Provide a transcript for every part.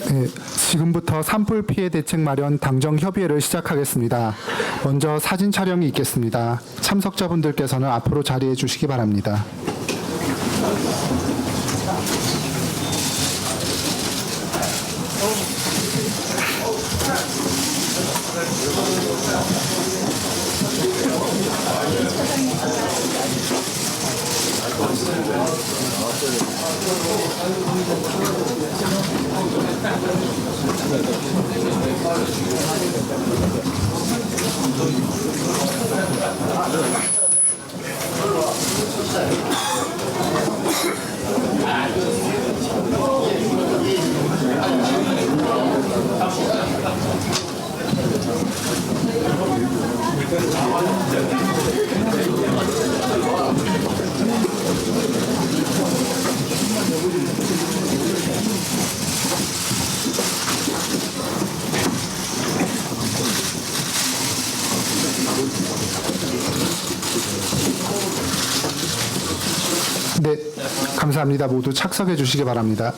네, 지금부터 산불 피해 대책 마련 당정 협의회를 시작하겠습니다. 먼저 사진 촬영이 있겠습니다. 참석자분들께서는 앞으로 자리해 주시기 바랍니다. 네, 감사합니다. 모두 착석해 주시기 바랍니다.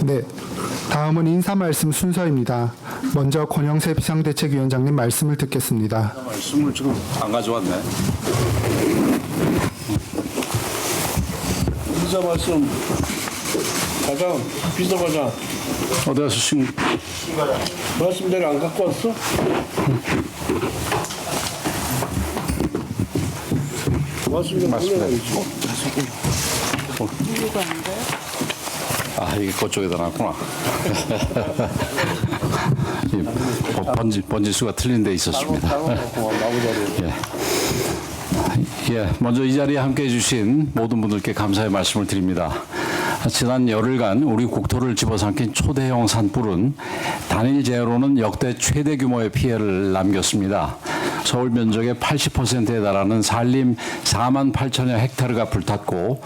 네, 다음은 인사 말씀 순서입니다. 먼저 권영세 비상대책위원장님 말씀을 듣겠습니다. 말씀을 지금 안 가져왔네. 인사 말씀 과장, 비서과장 어디 가서 지금 말씀대로 안 갖고 왔어? 말씀대로 올려야지. 아 이게 그쪽에다 놨구나. 이 번지수가 틀린 데 있었습니다. 예, 먼저 이 자리에 함께해 주신 모든 분들께 감사의 말씀을 드립니다. 지난 열흘간 우리 국토를 집어삼킨 초대형 산불은 단일 재해로는 역대 최대 규모의 피해를 남겼습니다. 서울 면적의 80%에 달하는 산림 4만 8천여 헥타르가 불탔고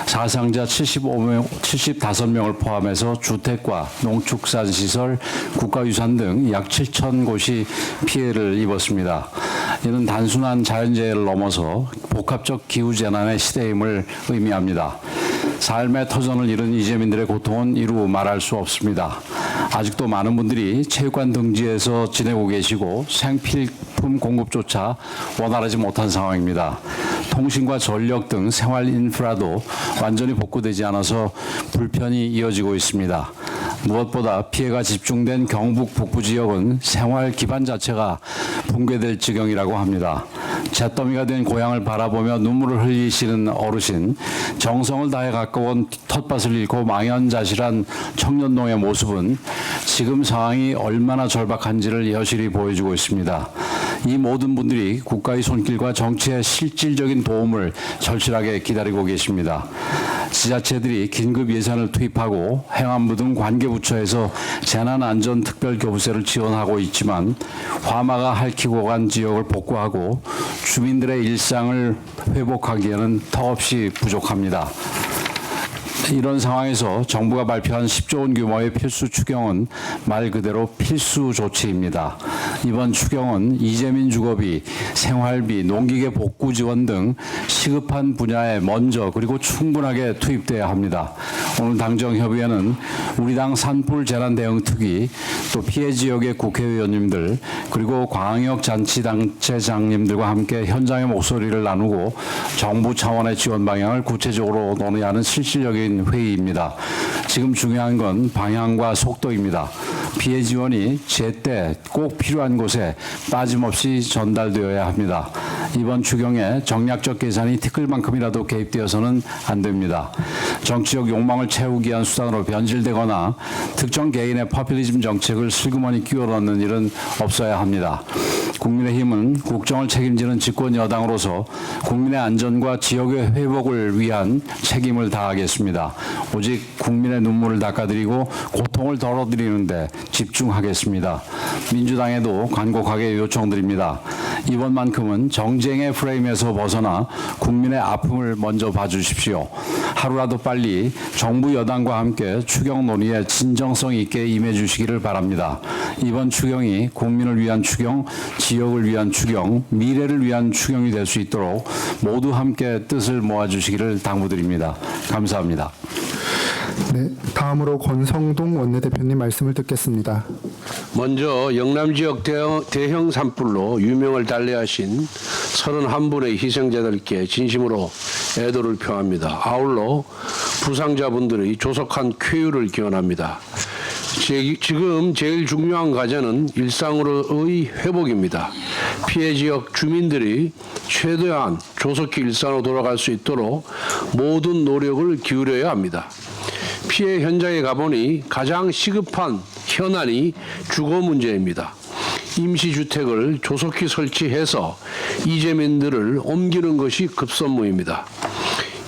사상자 75명을 포함해서 주택과 농축산시설, 국가유산 등 약 7천 곳이 피해를 입었습니다. 이는 단순한 자연재해를 넘어서 복합적 기후재난의 시대임을 의미합니다. 삶의 터전을 잃은 이재민들의 고통은 이루 말할 수 없습니다. 아직도 많은 분들이 체육관 등지에서 지내고 계시고 생필품 공급조차 원활하지 못한 상황입니다. 통신과 전력 등 생활 인프라도 완전히 복구되지 않아서 불편이 이어지고 있습니다. 무엇보다 피해가 집중된 경북 북부 지역은 생활 기반 자체가 붕괴될 지경이라고 합니다. 잿더미가 된 고향을 바라보며 눈물을 흘리시는 어르신, 정성을 다해 가까운 텃밭을 잃고 망연자실한 청년농의 모습은 지금 상황이 얼마나 절박한지를 여실히 보여주고 있습니다. 이 모든 분들이 국가의 손길과 정치의 실질적인 도움을 절실하게 기다리고 계십니다. 지자체들이 긴급 예산을 투입하고 행안부 등 관계부처에서 재난안전특별교부세를 지원하고 있지만 화마가 핥히고 간 지역을 복구하고 주민들의 일상을 회복하기에는 턱없이 부족합니다. 이런 상황에서 정부가 발표한 10조 원 규모의 필수 추경은 말 그대로 필수 조치입니다. 이번 추경은 이재민 주거비, 생활비, 농기계 복구 지원 등 시급한 분야에 먼저 그리고 충분하게 투입돼야 합니다. 오늘 당정협의회는 우리 당 산불 재난 대응 특위, 또 피해 지역의 국회의원님들 그리고 광역자치단체장님들과 함께 현장의 목소리를 나누고 정부 차원의 지원 방향을 구체적으로 논의하는 실질적인 회의입니다. 지금 중요한 건 방향과 속도입니다. 피해 지원이 제때 꼭 필요한 곳에 빠짐없이 전달되어야 합니다. 이번 추경에 정략적 계산이 티끌만큼이라도 개입되어서는 안 됩니다. 정치적 욕망을 채우기 위한 수단으로 변질되거나 특정 개인의 포퓰리즘 정책을 슬그머니 끼워 넣는 일은 없어야 합니다. 국민의힘은 국정을 책임지는 집권 여당으로서 국민의 안전과 지역의 회복을 위한 책임을 다하겠습니다. 오직 국민의 눈물을 닦아드리고 고통을 덜어드리는 데 집중하겠습니다. 민주당에도 간곡하게 요청드립니다. 이번만큼은 정쟁의 프레임에서 벗어나 국민의 아픔을 먼저 봐주십시오. 하루라도 빨리 정부 여당과 함께 추경 논의에 진정성 있게 임해 주시기를 바랍니다. 이번 추경이 국민을 위한 추경, 지역을 위한 추경, 미래를 위한 추경이 될 수 있도록 모두 함께 뜻을 모아주시기를 당부드립니다. 감사합니다. 네, 다음으로 권성동 원내대표님 말씀을 듣겠습니다. 먼저 영남 지역 대형 산불로 유명을 달리하신 31분의 희생자들께 진심으로 애도를 표합니다. 아울러 부상자분들의 조속한 쾌유를 기원합니다. 지금 제일 중요한 과제는 일상으로의 회복입니다. 피해 지역 주민들이 최대한 조속히 일상으로 돌아갈 수 있도록 모든 노력을 기울여야 합니다. 피해 현장에 가보니 가장 시급한 현안이 주거 문제입니다. 임시주택을 조속히 설치해서 이재민들을 옮기는 것이 급선무입니다.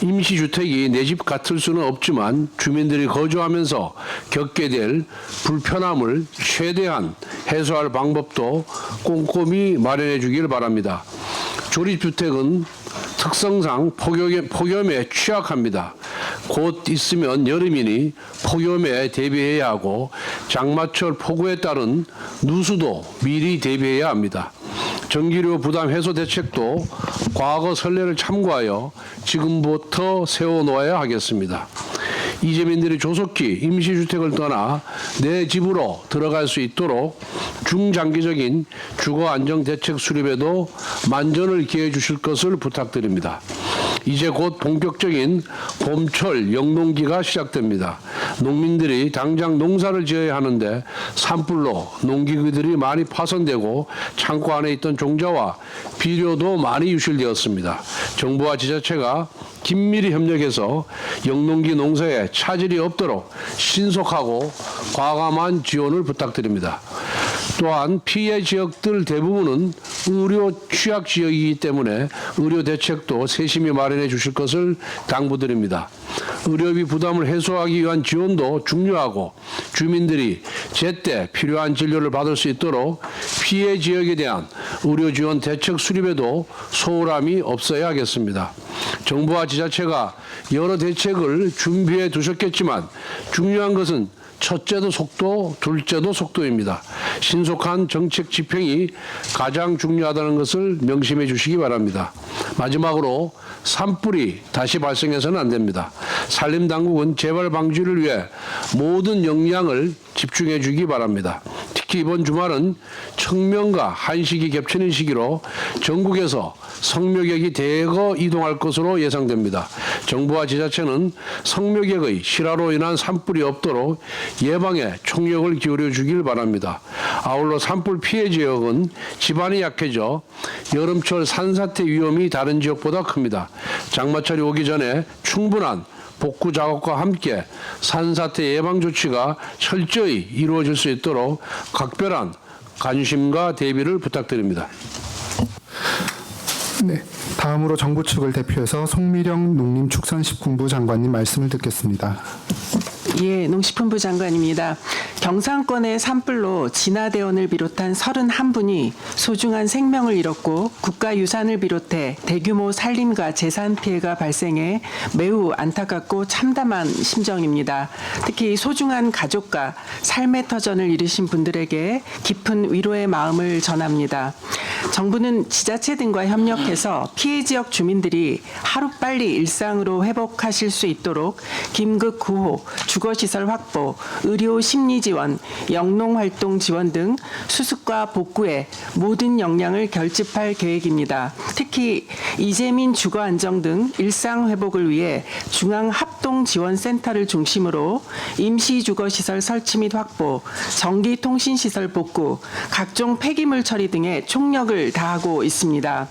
임시주택이 내 집 같을 수는 없지만 주민들이 거주하면서 겪게 될 불편함을 최대한 해소할 방법도 꼼꼼히 마련해 주길 바랍니다. 조립주택은 특성상 폭염에 취약합니다. 곧 있으면 여름이니 폭염에 대비해야 하고 장마철 폭우에 따른 누수도 미리 대비해야 합니다. 전기료 부담 해소 대책도 과거 선례를 참고하여 지금부터 세워놓아야 하겠습니다. 이재민들이 조속히 임시주택을 떠나 내 집으로 들어갈 수 있도록 중장기적인 주거안정대책 수립에도 만전을 기해 주실 것을 부탁드립니다. 이제 곧 본격적인 봄철 영농기가 시작됩니다. 농민들이 당장 농사를 지어야 하는데 산불로 농기구들이 많이 파손되고 창고 안에 있던 종자와 비료도 많이 유실되었습니다. 정부와 지자체가 긴밀히 협력해서 영농기 농사에 차질이 없도록 신속하고 과감한 지원을 부탁드립니다. 또한 피해 지역들 대부분은 의료 취약 지역이기 때문에 의료 대책도 세심히 마련해 주실 것을 당부드립니다. 의료비 부담을 해소하기 위한 지원도 중요하고 주민들이 제때 필요한 진료를 받을 수 있도록 피해 지역에 대한 의료 지원 대책 수립에도 소홀함이 없어야 하겠습니다. 정부와 지자체가 여러 대책을 준비해 두셨겠지만 중요한 것은 첫째도 속도, 둘째도 속도입니다. 신속한 정책 집행이 가장 중요하다는 것을 명심해 주시기 바랍니다. 마지막으로 산불이 다시 발생해서는 안 됩니다. 산림당국은 재발 방지를 위해 모든 역량을 집중해 주기 바랍니다. 특히 이번 주말은 청명과 한식이 겹치는 시기로 전국에서 성묘객이 대거 이동할 것으로 예상됩니다. 정부와 지자체는 성묘객의 실화로 인한 산불이 없도록 예방에 총력을 기울여 주길 바랍니다. 아울러 산불 피해 지역은 지반이 약해져 여름철 산사태 위험이 다른 지역보다 큽니다. 장마철이 오기 전에 충분한 복구 작업과 함께 산사태 예방 조치가 철저히 이루어질 수 있도록 각별한 관심과 대비를 부탁드립니다. 네, 다음으로 정부 측을 대표해서 송미령 농림축산식품부 장관님 말씀을 듣겠습니다. 예, 농식품부 장관입니다. 경상권의 산불로 진화대원을 비롯한 31분이 소중한 생명을 잃었고 국가유산을 비롯해 대규모 산림과 재산 피해가 발생해 매우 안타깝고 참담한 심정입니다. 특히 소중한 가족과 삶의 터전을 잃으신 분들에게 깊은 위로의 마음을 전합니다. 정부는 지자체 등과 협력해서 피해 지역 주민들이 하루빨리 일상으로 회복하실 수 있도록 긴급 구호, 주거시설 확보, 의료 심리 지원, 영농활동 지원 등 수습과 복구에 모든 역량을 결집할 계획입니다. 특히 이재민 주거 안정 등 일상 회복을 위해 중앙합동지원센터를 중심으로 임시주거시설 설치 및 확보, 전기통신시설 복구, 각종 폐기물 처리 등에 총력을 다하고 있습니다.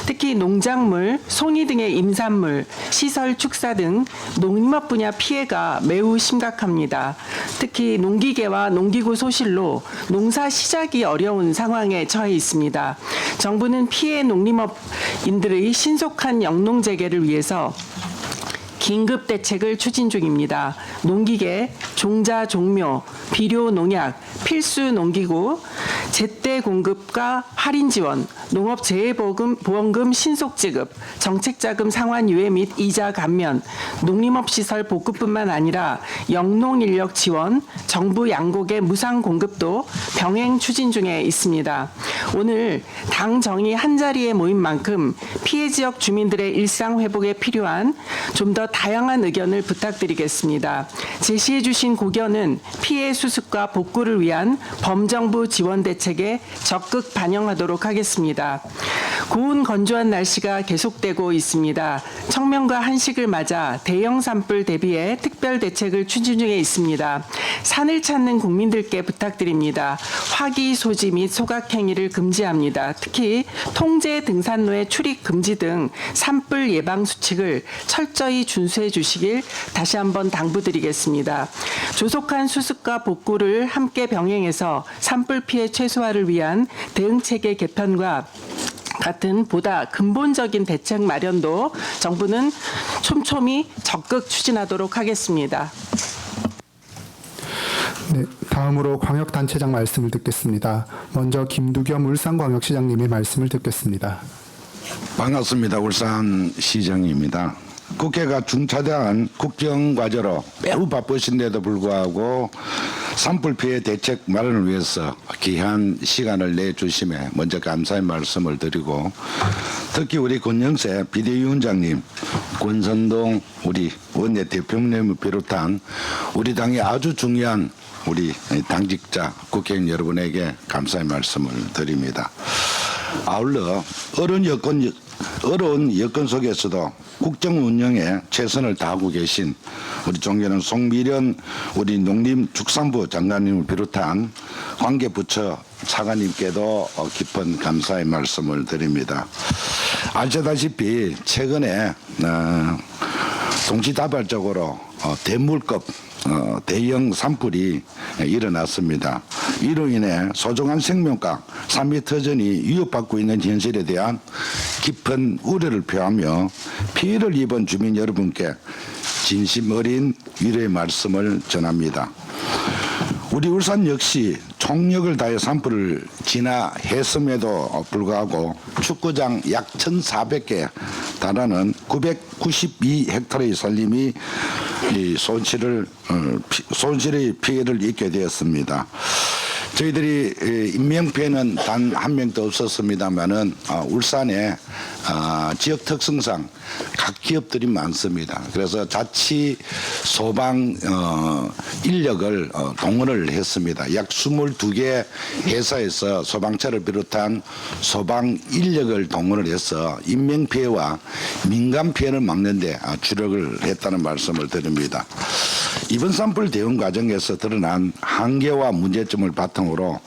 특히 농작물, 송이 등의 임산물, 시설 축사 등 농림업 분야 피해가 매우 심각합니다. 특히 농기계와 농기구 소실로 농사 시작이 어려운 상황에 처해 있습니다. 정부는 피해 농림업인들의 신속한 영농 재개를 위해서 긴급 대책을 추진 중입니다. 농기계, 종자 종묘, 비료 농약, 필수 농기구, 제때 공급과 할인 지원, 농업 재해보험금 신속 지급, 정책자금 상환 유예 및 이자 감면, 농림업 시설 복구뿐만 아니라 영농 인력 지원, 정부 양곡의 무상 공급도 병행 추진 중에 있습니다. 오늘 당 정의 한자리에 모인 만큼 피해 지역 주민들의 일상 회복에 필요한 좀 더 다양한 의견을 부탁드리겠습니다. 제시해 주신 고견은 피해 수습과 복구를 위한 범정부 지원 대책에 적극 반영하도록 하겠습니다. 고온 건조한 날씨가 계속되고 있습니다. 청명과 한식을 맞아 대형 산불 대비해 특별 대책을 추진 중에 있습니다. 산을 찾는 국민들께 부탁드립니다. 화기 소지 및 소각 행위를 금지합니다. 특히 통제 등산로의 출입 금지 등 산불 예방 수칙을 철저히 준수해 주시길 다시 한번 당부드리겠습니다. 조속한 수습과 복구를 함께 병행해서 산불 피해 최소화를 위한 대응 체계 개편과 같은 보다 근본적인 대책 마련도 정부는 촘촘히 적극 추진하도록 하겠습니다. 네, 다음으로 광역단체장 말씀을 듣겠습니다. 먼저 김두겸 울산광역시장님의 말씀을 듣겠습니다. 반갑습니다. 울산시장입니다. 국회가 중차대한 국정과제로 매우 바쁘신데도 불구하고 산불 피해 대책 마련을 위해서 귀한 시간을 내주심에 먼저 감사의 말씀을 드리고, 특히 우리 권영세 비대위원장님, 권선동 우리 원내대표님을 비롯한 우리 당의 아주 중요한 우리 당직자 국회의원 여러분에게 감사의 말씀을 드립니다. 아울러 어려운 여건 속에서도 국정 운영에 최선을 다하고 계신 우리 존경하는 송미련 우리 농림축산부 장관님을 비롯한 관계부처 차관님께도 깊은 감사의 말씀을 드립니다. 아시다시피 최근에 동시다발적으로 대물급 대형 산불이 일어났습니다. 이로 인해 소중한 생명과 삶의 터전이 위협받고 있는 현실에 대한 깊은 우려를 표하며 피해를 입은 주민 여러분께 진심 어린 위로의 말씀을 전합니다. 우리 울산 역시 총력을 다해 산불을 진화했음에도 불구하고 축구장 약 1,400개 달하는 992헥타르의 산림이 손실의 피해를 입게 되었습니다. 저희들이 인명피해는 단 한 명도 없었습니다만은 울산에 지역 특성상 각 기업들이 많습니다. 그래서 자치 소방 인력을 동원을 했습니다. 약 22개 회사에서 소방차를 비롯한 소방 인력을 동원을 해서 인명피해와 민간피해를 막는 데 주력을 했다는 말씀을 드립니다. 이번 산불 대응 과정에서 드러난 한계와 문제점을 바탕으로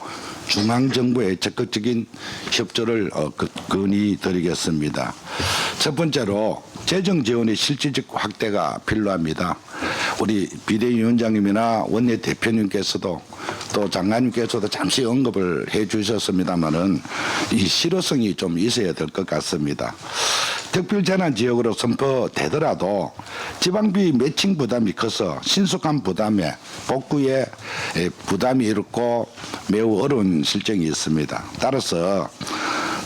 중앙정부의 적극적인 협조를 건의드리겠습니다. 첫 번째로 재정 지원의 실질적 확대가 필요합니다. 우리 비대위원장님이나 원내대표님께서도 또 장관님께서도 잠시 언급을 해 주셨습니다마는 이 실효성이 좀 있어야 될 것 같습니다. 특별재난지역으로 선포되더라도 지방비 매칭 부담이 커서 신속한 부담에 복구에 부담이 있고 매우 어려운 실정이 있습니다. 따라서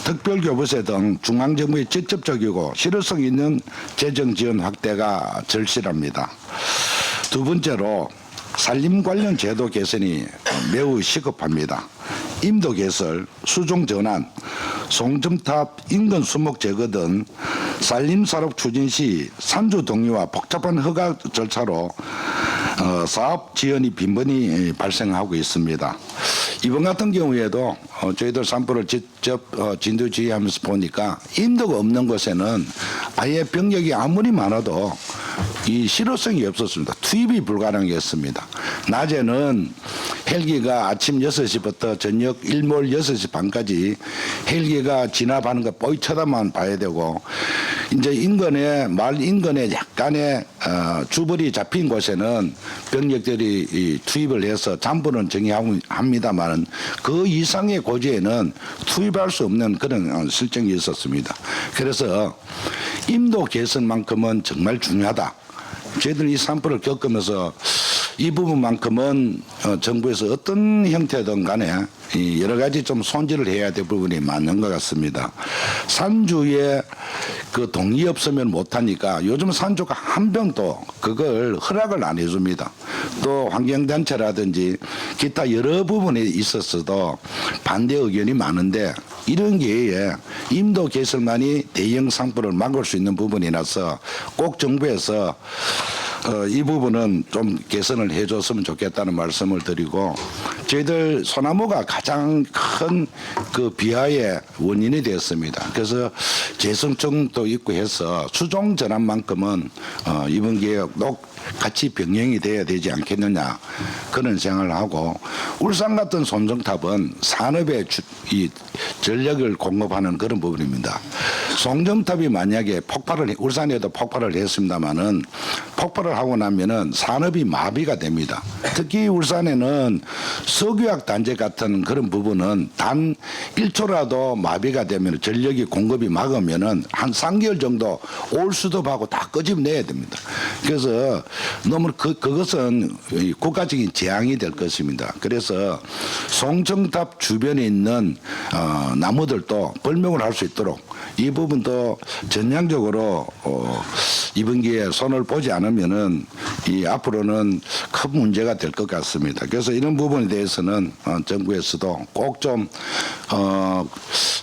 특별교부세 등 중앙정부의 직접적이고 실효성 있는 재정 지원 확대가 절실합니다. 두 번째로 산림 관련 제도 개선이 매우 시급합니다. 임도 개설, 수종 전환, 송점탑 인근 수목 제거 등 산림산업 추진 시 산주 동의와 복잡한 허가 절차로 사업 지연이 빈번히 발생하고 있습니다. 이번 같은 경우에도 저희들 산불을 직접 진두지휘하면서 보니까 인도가 없는 곳에는 아예 병력이 아무리 많아도 이 실효성이 없었습니다. 투입이 불가능했습니다. 낮에는 헬기가 아침 6시부터 저녁 일몰 6시 반까지 헬기가 진압하는 거 뽀이 쳐다만 봐야 되고 이제 말 인근에 약간의 주벌이 잡힌 곳에는 병력들이 투입을 해서 잠부는 정의합니다만 그 이상의 고지에는 투입할 수 없는 그런 실정이 있었습니다. 그래서 인도 개선만큼은 정말 중요하다. 저희들 이 산불을 겪으면서 이 부분만큼은 정부에서 어떤 형태든 간에 여러 가지 좀 손질을 해야 될 부분이 많은 것 같습니다. 산주에 그 동의 없으면 못하니까 요즘 산주가 한 병도 그걸 허락을 안 해줍니다. 또 환경단체라든지 기타 여러 부분에 있어서도 반대 의견이 많은데 이런 기회에 인도 개설만이 대형 산불을 막을 수 있는 부분이라서 꼭 정부에서 이 부분은 좀 개선을 해줬으면 좋겠다는 말씀을 드리고 저희들 소나무가 가장 큰 그 비하의 원인이 되었습니다. 그래서 재성청도 있고 해서 수종 전환만큼은 이번 기회도 같이 병행이 돼야 되지 않겠느냐 그런 생각을 하고 울산 같은 송정탑은 산업에 이 전력을 공급하는 그런 부분입니다. 송정탑이 만약에 울산에도 폭발을 했습니다마는 폭발을 하고 나면은 산업이 마비가 됩니다. 특히 울산에는 석유학 단지 같은 그런 부분은 단 1초라도 마비가 되면 전력이 공급이 막으면은 한 3개월 정도 올수도하고 다 끄집내야 됩니다. 그래서 너무 그것은 국가적인 재앙이 될 것입니다. 그래서 송정탑 주변에 있는 나무들도 벌목을 할 수 있도록 이 부분도 전향적으로 이번 기회에 손을 보지 않으면은 앞으로는 큰 문제가 될 것 같습니다. 그래서 이런 부분에 대해서는 정부에서도 꼭 좀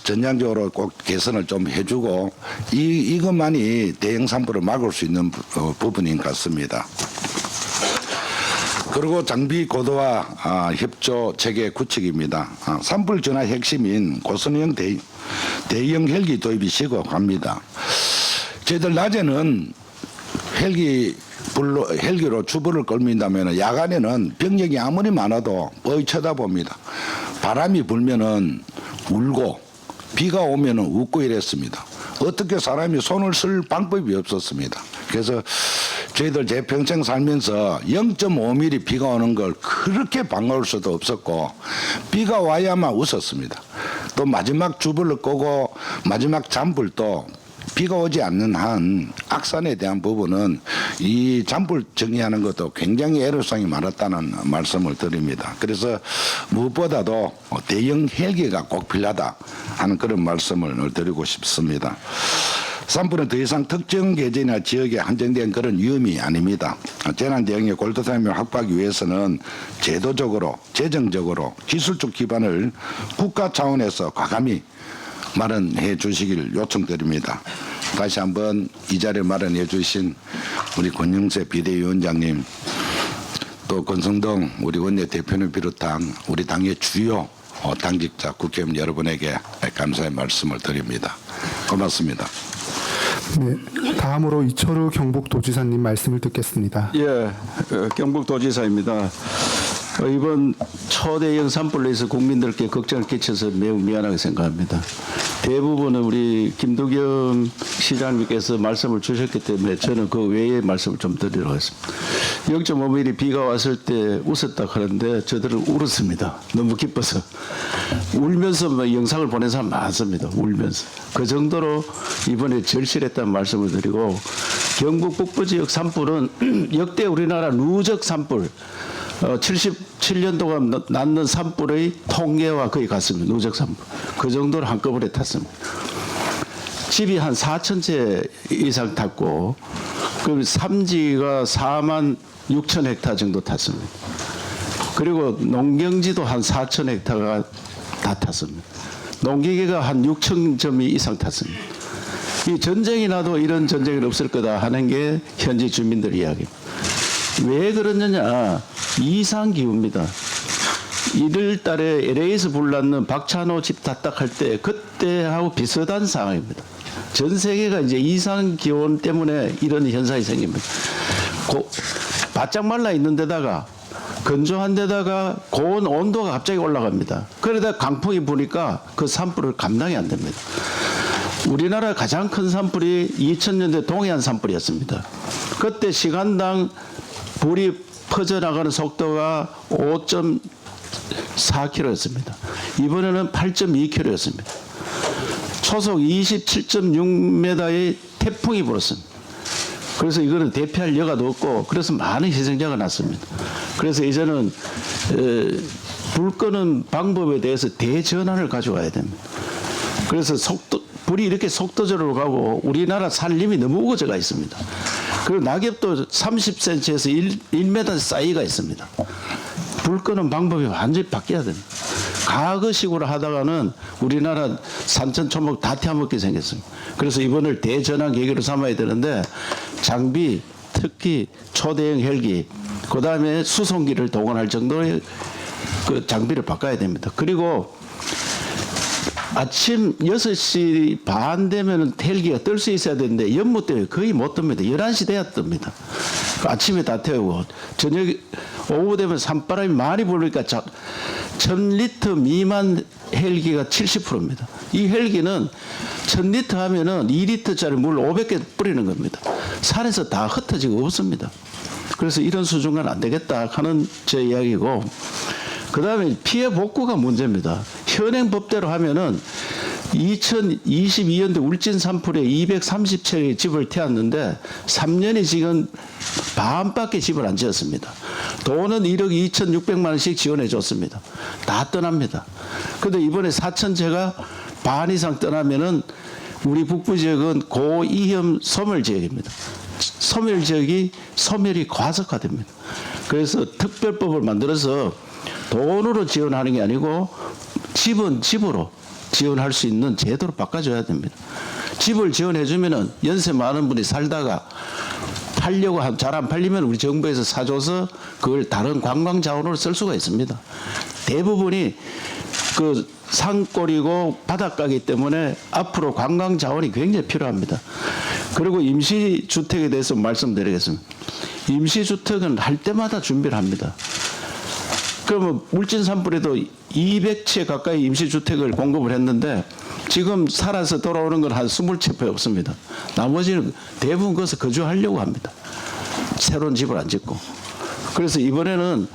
전향적으로 꼭 개선을 좀 해주고 이것만이 대형 산불을 막을 수 있는 부분인 것 같습니다. 그리고 장비 고도화 협조 체계 구축입니다. 산불 전화 핵심인 고선형 대형 헬기 도입이 시급합니다. 저희들 낮에는 헬기로 주불을 끌민다면 야간에는 병력이 아무리 많아도 뻔히 쳐다봅니다. 바람이 불면은 울고 비가 오면은 웃고 이랬습니다. 어떻게 사람이 손을 쓸 방법이 없었습니다. 그래서 저희들 제 평생 살면서 0.5mm 비가 오는 걸 그렇게 반가울 수도 없었고 비가 와야만 웃었습니다. 또 마지막 주불을 끄고 마지막 잔불도 비가 오지 않는 한 악산에 대한 부분은 이 잔불 정리하는 것도 굉장히 애로사항이 많았다는 말씀을 드립니다. 그래서 무엇보다도 대형 헬기가 꼭 필요하다 하는 그런 말씀을 드리고 싶습니다. 산불은 더 이상 특정 계절이나 지역에 한정된 그런 위험이 아닙니다. 재난 대응의 골든타임을 확보하기 위해서는 제도적으로, 재정적으로, 기술적 기반을 국가 차원에서 과감히 마련해 주시길 요청드립니다. 다시 한번 이 자리에 마련해 주신 우리 권영세 비대위원장님 또 권성동 우리 원내대표를 비롯한 우리 당의 주요 당직자 국회의원 여러분에게 감사의 말씀을 드립니다. 고맙습니다. 네, 다음으로 이철우 경북도지사님 말씀을 듣겠습니다. 예, 경북도지사입니다. 이번 초대형 산불로 해서 국민들께 걱정을 끼쳐서 매우 미안하게 생각합니다. 대부분은 우리 김두겸 시장님께서 말씀을 주셨기 때문에 저는 그 외의 말씀을 좀 드리려고 했습니다. 0.5mm 비가 왔을 때 웃었다 하는데 저들은 울었습니다. 너무 기뻐서. 울면서 영상을 보낸 사람 많습니다. 울면서. 그 정도로 이번에 절실했다는 말씀을 드리고 경북 북부 지역 산불은 역대 우리나라 누적 산불 77년 동안 났는 산불의 통계와 거의 같습니다. 누적 산불. 그 정도로 한꺼번에 탔습니다. 집이 한 4,000채 이상 탔고 그럼 삼지가 4만 6천 헥타 정도 탔습니다. 그리고 농경지도 한 4천 헥타가 다 탔습니다. 농기계가 한 6천 점이 이상 탔습니다. 이 전쟁이 나도 이런 전쟁은 없을 거다 하는 게 현지 주민들 이야기입니다. 왜 그러느냐? 이상기후입니다. 1월 달에 LA에서 불났는 박찬호 집 다딱할 때 그때하고 비슷한 상황입니다. 전 세계가 이제 이상기온 때문에 이런 현상이 생깁니다. 바짝 말라 있는 데다가 건조한 데다가 고온 온도가 갑자기 올라갑니다. 그러다 강풍이 부니까 그 산불을 감당이 안 됩니다. 우리나라 가장 큰 산불이 2000년대 동해안 산불이었습니다. 그때 시간당 불이 퍼져나가는 속도가 5.4km였습니다. 이번에는 8.2km였습니다. 초속 27.6m의 태풍이 불었습니다. 그래서 이거는 대피할 여가도 없고 그래서 많은 희생자가 났습니다. 그래서 이제는 불 끄는 방법에 대해서 대전환을 가져와야 됩니다. 그래서 불이 이렇게 속도적으로 가고 우리나라 산림이 너무 우거져가 있습니다. 그리고 낙엽도 30cm에서 1m 사이가 있습니다. 불 끄는 방법이 완전히 바뀌어야 됩니다. 과거식으로 하다가는 우리나라 산천초목 다 태워먹게 생겼습니다. 그래서 이번을 대전환 계기로 삼아야 되는데 장비, 특히 초대형 헬기, 그 다음에 수송기를 동원할 정도의 그 장비를 바꿔야 됩니다. 그리고 아침 6시 반 되면 헬기가 뜰 수 있어야 되는데 연무 때문에 거의 못 뜹니다. 11시 돼야 뜹니다. 아침에 다 태우고 저녁 오후 되면 산바람이 많이 불으니까 1000리터 미만 헬기가 70%입니다. 이 헬기는 1000리터 하면은 2리터짜리 물 500개 뿌리는 겁니다. 산에서 다 흩어지고 없습니다. 그래서 이런 수준은 안 되겠다 하는 제 이야기고, 그 다음에 피해 복구가 문제입니다. 현행 법대로 하면은 2022년도 울진 산불에 230채의 집을 태웠는데 3년이 지금 반밖에 집을 안 지었습니다. 돈은 1억 2,600만 원씩 지원해 줬습니다. 다 떠납니다. 그런데 이번에 4,000채가 반 이상 떠나면은 우리 북부 지역은 고위험 소멸 지역입니다. 소멸 지역이 소멸이 과속화됩니다. 그래서 특별법을 만들어서 돈으로 지원하는 게 아니고 집은 집으로 지원할 수 있는 제도로 바꿔줘야 됩니다. 집을 지원해주면은 연세 많은 분이 살다가 팔려고 잘 안 팔리면 우리 정부에서 사줘서 그걸 다른 관광 자원으로 쓸 수가 있습니다. 대부분이 그 산골이고 바닷가이기 때문에 앞으로 관광 자원이 굉장히 필요합니다. 그리고 임시주택에 대해서 말씀드리겠습니다. 임시주택은 할 때마다 준비를 합니다. 그러면 울진 산불에도 200채 가까이 임시주택을 공급을 했는데 지금 살아서 돌아오는 건 한 20채밖에 없습니다. 나머지는 대부분 거기서 거주하려고 합니다. 새로운 집을 안 짓고. 그래서 이번에는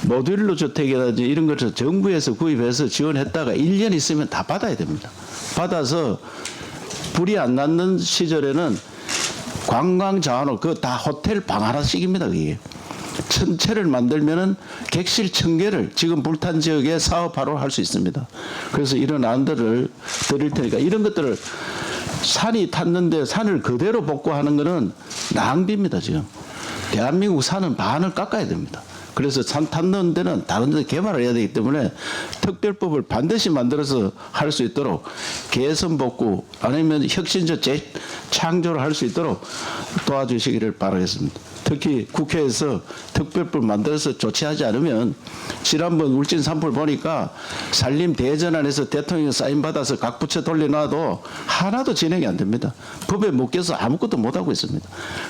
모듈러 주택이라든지 이런 것을 정부에서 구입해서 지원했다가 1년 있으면 다 받아야 됩니다. 받아서 불이 안 났는 시절에는 관광 자원으로 그 다 호텔 방 하나씩입니다. 그게. 1000채를 만들면은 객실 1000개를 지금 불탄 지역에 사업 바로 할 수 있습니다. 그래서 이런 안들을 드릴 테니까 이런 것들을 산이 탔는데 산을 그대로 복구하는 것은 낭비입니다. 지금 대한민국 산은 반을 깎아야 됩니다. 그래서 산 탔는 데는 다른 데 개발을 해야 되기 때문에 특별법을 반드시 만들어서 할 수 있도록 개선 복구 아니면 혁신적 재창조를 할 수 있도록 도와주시기를 바라겠습니다. 특히 국회에서 특별법 만들어서 조치하지 않으면 지난번 울진 산불 보니까 산림 대전환에서 대통령 사인 받아서 각 부처 돌려놔도 하나도 진행이 안 됩니다. 법에 묶여서 아무것도 못하고 있습니다.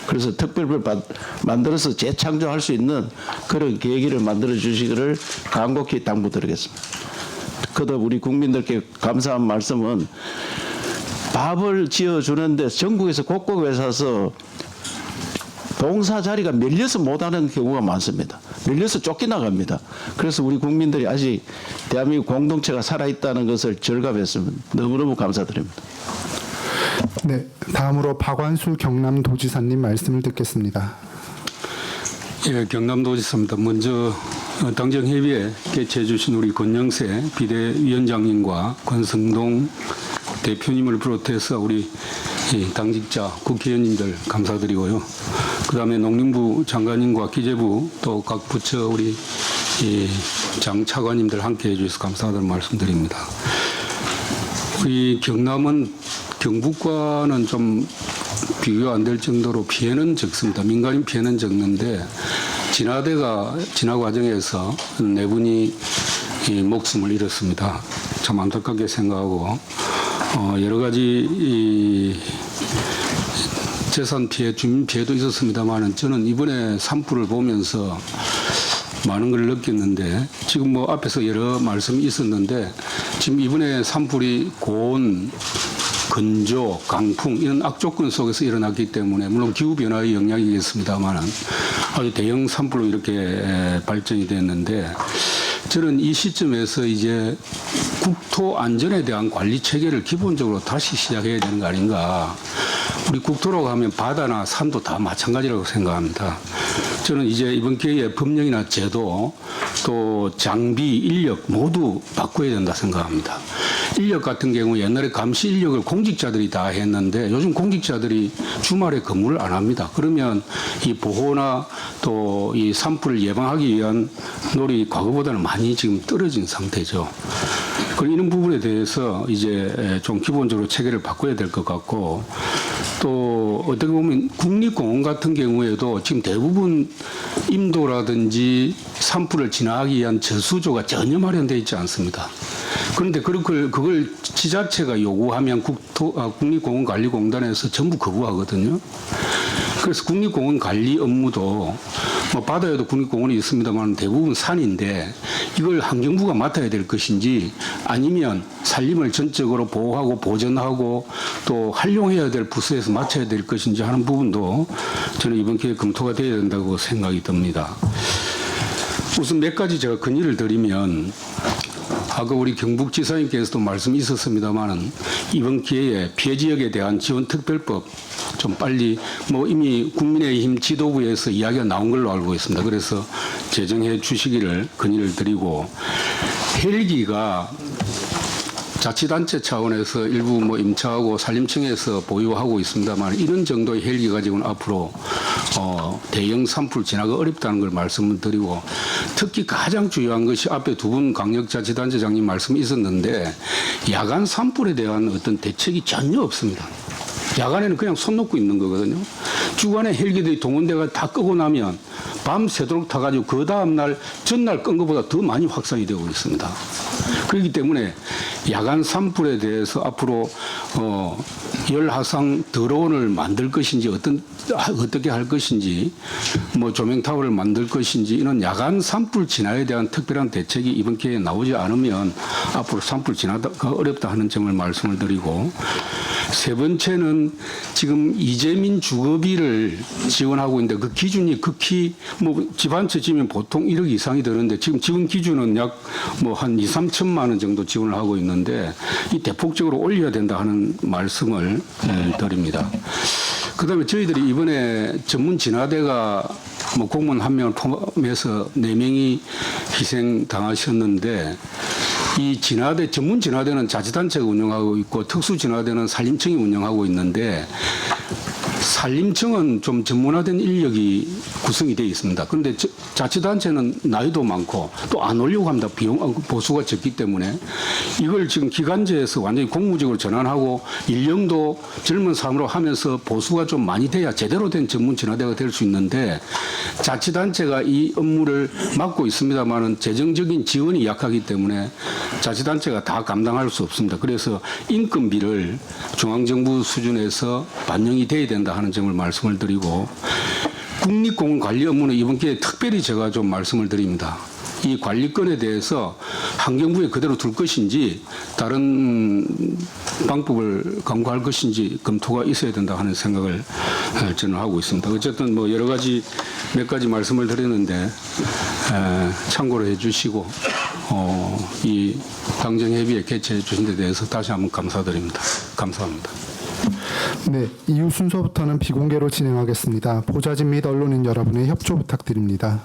그래서 특별법 만들어서 재창조할 수 있는 그런 계기를 만들어 주시기를 간곡히 당부드리겠습니다. 그도 우리 국민들께 감사한 말씀은 밥을 지어주는데 전국에서 곳곳에 사서 봉사 자리가 밀려서 못하는 경우가 많습니다. 밀려서 쫓겨나갑니다. 그래서 우리 국민들이 아직 대한민국 공동체가 살아있다는 것을 절감했습니다. 너무너무 감사드립니다. 네, 다음으로 박완수 경남도지사님 말씀을 듣겠습니다. 예, 경남도지사입니다. 먼저 당정협의회 개최해 주신 우리 권영세 비대위원장님과 권성동 대표님을 비롯해서 우리 당직자 국회의원님들 감사드리고요. 그다음에 농림부 장관님과 기재부 또 각 부처 우리 장 차관님들 함께해 주셔서 감사하다는 말씀드립니다. 우리 경남은 경북과는 좀 비교 안 될 정도로 피해는 적습니다. 민간인 피해는 적는데 진화 과정에서 4분이 목숨을 잃었습니다. 참 안타깝게 생각하고 여러 가지 재산 피해, 주민 피해도 있었습니다만 저는 이번에 산불을 보면서 많은 걸 느꼈는데 지금 뭐 앞에서 여러 말씀이 있었는데 지금 이번에 산불이 고온, 건조, 강풍 이런 악조건 속에서 일어났기 때문에 물론 기후변화의 영향이겠습니다만 아주 대형 산불로 이렇게 발전이 됐는데 저는 이 시점에서 이제 국토 안전에 대한 관리 체계를 기본적으로 다시 시작해야 되는 거 아닌가. 우리 국토라고 하면 바다나 산도 다 마찬가지라고 생각합니다. 저는 이제 이번 기회에 법령이나 제도 또 장비, 인력 모두 바꿔야 된다 생각합니다. 인력 같은 경우 옛날에 감시 인력을 공직자들이 다 했는데 요즘 공직자들이 주말에 근무를 안 합니다. 그러면 이 보호나 또 이 산불을 예방하기 위한 노력이 과거보다는 많이 지금 떨어진 상태죠. 그리고 이런 부분에 대해서 이제 좀 기본적으로 체계를 바꿔야 될 것 같고 또 어떻게 보면 국립공원 같은 경우에도 지금 대부분 임도라든지 산불을 진화하기 위한 저수조가 전혀 마련되어 있지 않습니다. 그런데 그걸 지자체가 요구하면 국립공원관리공단에서 전부 거부하거든요. 그래서 국립공원 관리 업무도 뭐 바다에도 국립공원이 있습니다만 대부분 산인데 이걸 환경부가 맡아야 될 것인지 아니면 산림을 전적으로 보호하고 보존하고 또 활용해야 될 부서에서 맡아야 될 것인지 하는 부분도 저는 이번 기회에 검토가 되어야 된다고 생각이 듭니다. 우선 몇 가지 제가 건의를 드리면 아까 우리 경북지사님께서도 말씀이 있었습니다만은 이번 기회에 피해 지역에 대한 지원 특별법 좀 빨리 뭐 이미 국민의힘 지도부에서 이야기가 나온 걸로 알고 있습니다. 그래서 제정해 주시기를 건의를 드리고 헬기가 자치단체 차원에서 일부 뭐 임차하고 산림청에서 보유하고 있습니다만 이런 정도의 헬기 가지고는 앞으로 대형 산불 진화가 어렵다는 걸 말씀을 드리고 특히 가장 중요한 것이 앞에 두 분 강력자치단체장님 말씀이 있었는데 야간 산불에 대한 어떤 대책이 전혀 없습니다. 야간에는 그냥 손 놓고 있는 거거든요. 주간에 헬기들이 동원대가 다 끄고 나면 밤 새도록 타가지고 그 다음날 전날 끈 것보다 더 많이 확산이 되고 있습니다. 그렇기 때문에 야간 산불에 대해서 앞으로 열화상 드론을 만들 것인지 어떻게 할 것인지 뭐 조명타워를 만들 것인지 이런 야간 산불 진화에 대한 특별한 대책이 이번 기회에 나오지 않으면 앞으로 산불 진화가 어렵다 하는 점을 말씀을 드리고 세 번째는 지금 이재민 주거비를 지원하고 있는데 그 기준이 극히 뭐 집 한 채 지면 보통 1억 이상이 드는데 지금 지원 기준은 약 뭐 한 2, 3천만 원 정도 지원을 하고 있는데 이 대폭적으로 올려야 된다 하는 말씀을 드립니다. 그다음에 저희들이 이번에 전문 진화대가 뭐 공무원 한 명을 포함해서 4명이 희생 당하셨는데 이 진화대 전문 진화대는 자치단체가 운영하고 있고 특수 진화대는 산림청이 운영하고 있는데 산림청은 좀 전문화된 인력이 구성이 되어 있습니다. 그런데 자치단체는 나이도 많고 또 안 오려고 합니다. 비용 보수가 적기 때문에 이걸 지금 기간제에서 완전히 공무직으로 전환하고 인력도 젊은 사람으로 하면서 보수가 좀 많이 돼야 제대로 된 전문 진화대가 될 수 있는데 자치단체가 이 업무를 맡고 있습니다만은 재정적인 지원이 약하기 때문에 자치단체가 다 감당할 수 없습니다. 그래서 인건비를 중앙정부 수준에서 반영이 돼야 된다 하는 점을 말씀을 드리고 국립공원 관리 업무는 이번 기회에 특별히 제가 좀 말씀을 드립니다. 이 관리권에 대해서 환경부에 그대로 둘 것인지 다른 방법을 강구할 것인지 검토가 있어야 된다 하는 생각을 저는 하고 있습니다. 어쨌든 뭐 여러 가지 몇 가지 말씀을 드렸는데 참고로 해주시고 이 당정협의회 개최해 주신 데 대해서 다시 한번 감사드립니다. 감사합니다. 네, 이후 순서부터는 비공개로 진행하겠습니다. 보좌진 및 언론인 여러분의 협조 부탁드립니다.